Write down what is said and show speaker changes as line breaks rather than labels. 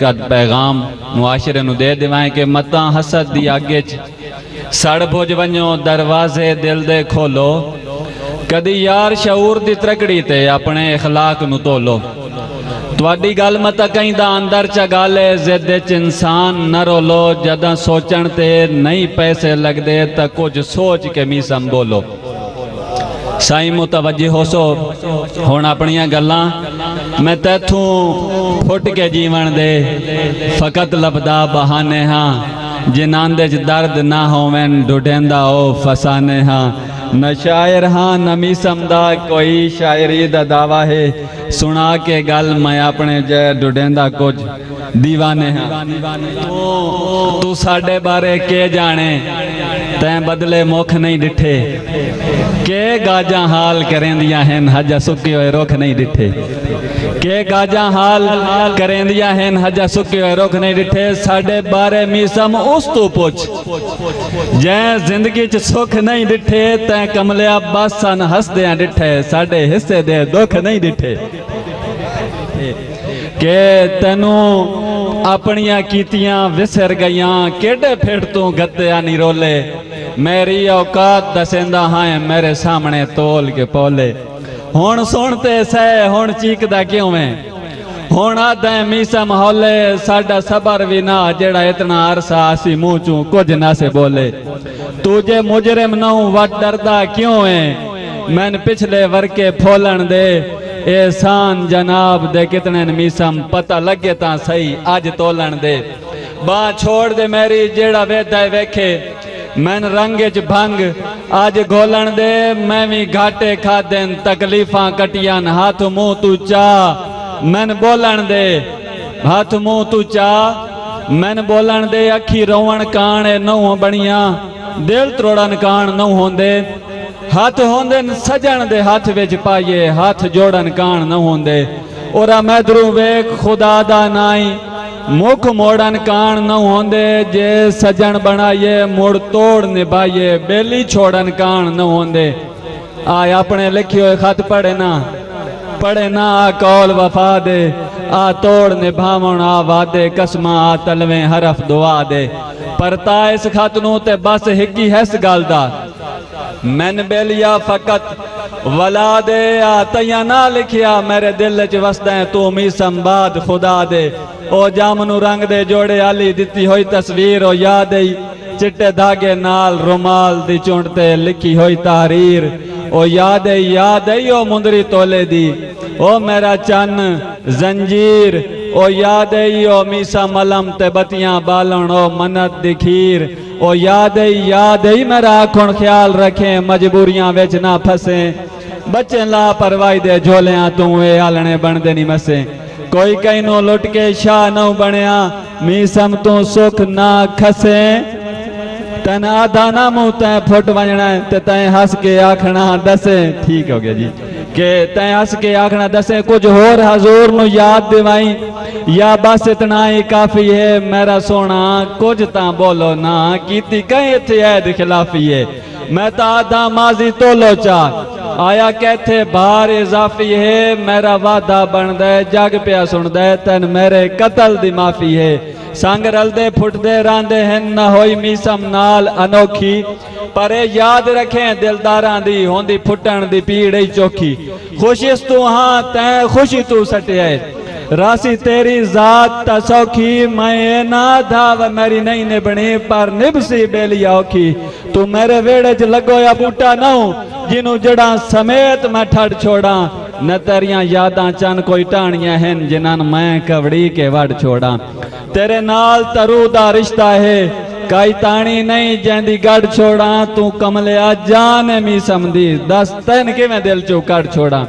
कद पैगाम मुआशरे नूं दे देवां कि मतां हसद दी आगे सड़ भुज वञो दरवाजे दिल दे खोलो कदी यार शऊर दी त्रकड़ी ते अपने इखलाक नूं तोलो तुहाडी गल मत कहीं दा अंदर च गल है जिद च इंसान न रोलो जदां सोचण ते नहीं पैसे लगदे तां कुछ सोच के मीसम बोलो साईं मुतवज्जे होसो हुण अपनियां गल्लां मैं तैथों फुट के जीवन दे फकत लभदा बहाने हाँ जिन्हां दे च दर्द ना होवें ढूंढेंदा ओ फसाने हाँ न शायर हाँ न मीसम दा कोई शायरी दा दावा है सुना के गल मैं अपने जय ढूंढेंदा कुछ दीवाने हाँ तू साडे बारे के जाने तैं बदले मुख नहीं डिठे के गाजा हाल करेंदियां हैं हजा सुके हुए रुख नहीं डिठे के गाजा हाल करेंदियां हैं हजा सुके हुए रुख नहीं डिठे साडे बारे मीसम उस तू पुछ जै जिंदगी च सुख नहीं डिठे तैं कमलिया बस सन हसदियां डिठे साडे हिस्से दे दुख नहीं डिठे के तेनू अपनियां कीतियां विसर गईयां केडे फिर तू गत्तिया नी रोले मेरी औकात दसेंदा हाँ मेरे सामने तोल के पोले हुण सुनते सह हुण चीकदा क्यों है हुण आदा मीसम हौले साडा सबर भी ना जेड़ा इतना अरसा आसी मुंह चू कुछ ना से बोले तुझे मुजरिम नौ वट डरदा क्यों है मैन पिछले वर्के फोलन दे एहसान जनाब दे कितने मीसम पता लगे ता सही अज तोलन दे बां छोड़ दे मेरी जेड़ा वेदा वेखे मैन रंग च भंग अज गोलन दे मैं भी घाटे खादेन तकलीफां कटियान हाथ मुंह तू चा मैन बोलन दे हाथ मुंह तू चा मैन बोलन दे अखी रोवण कान नौ बनिया दिल त्रोड़न कान नौ होंदे हाथ होंदे सजन दे हाथ विच पाइए हाथ जोड़न कान न होंदे ओरा मैदरू वेख खुदा दा नाई मुख मोड़न कान न होंदे जे सजन बनाइए मुड़ तोड़ निभाइए बेली छोड़न कान न होंदे आय अपने लिखे हुए खत पढ़े ना आ कौल वफा दे आ तोड़ निभावण आ वादे कसमा आ तलवे हरफ दुआ दे परता इस खत नूं ते बस हिकी हैस गल दा मैन बेलिया फकत वला दे तैया ना लिखिया मेरे दिल च वसदा है तू मीसम बाद खुदा दे ओ जामनू रंग दे जोड़े आली दिती हुई तस्वीर ओ याद आई चिट्टे धागे नाल रुमाल दी चुंड ते लिखी हुई तहरीर ओ याद आई ओ मुंदरी तोले दी ओ मेरा चन जंजीर ओ याद आई ओ मीसा मलम ते बतियां बालन ओ मन्नत दी खीर ओ याद आई मेरा आखुण ख्याल रखे मजबूरियां विच ना फसे बच्चे लापरवाही दे झोलियां तू ए आलने बनदे नहीं मसे कोई कहीं नो लुट के शाह न बनया मीसम तू सुख ना खसे तन आधा ना मुंह तैं फुट वजना ते तैं हस के आखना दसे ठीक हो गया जी के तैं हस के आखना दसे कुछ होर हजूर नु याद दिवाई या बस इतना ही काफी है मेरा सोना कुछ ता बोलो ना कीती कहीं इत्थे ऐद खिलाफी है मैं ता आधा माजी तोलो चा आया कहते बार इजाफी है मेरा वादा बनदा जग पिया सुनदा तन मेरे कतल दी माफी है संग रलदे फुटदे रांदे हैं न होई मीसम नाल अनोखी पर याद रखें दिलदारां दी होंदी फुटण दी पीड़ चोखी खुशिस तू हाँ तैं खुशी तू सटिया रासी तेरी जात तसौखी मैं ना धाव मेरी नहीं निभनी पर निभसी बेली औखी तू मेरे वेड़े च लगो या बूटा नौ जिनू जड़ा समेत मैं ठड़ छोड़ा न तेरियां यादां चन कोई टाणियां हैं जिन्हां मैं कवड़ी के वड़ छोड़ा तेरे नाल तरू दा रिश्ता है काई ताणी नहीं जैंदी गढ़ छोड़ा तू कमलिया जान मीसम दी दस तैन किवें दिल चो कढ़ छोड़ा।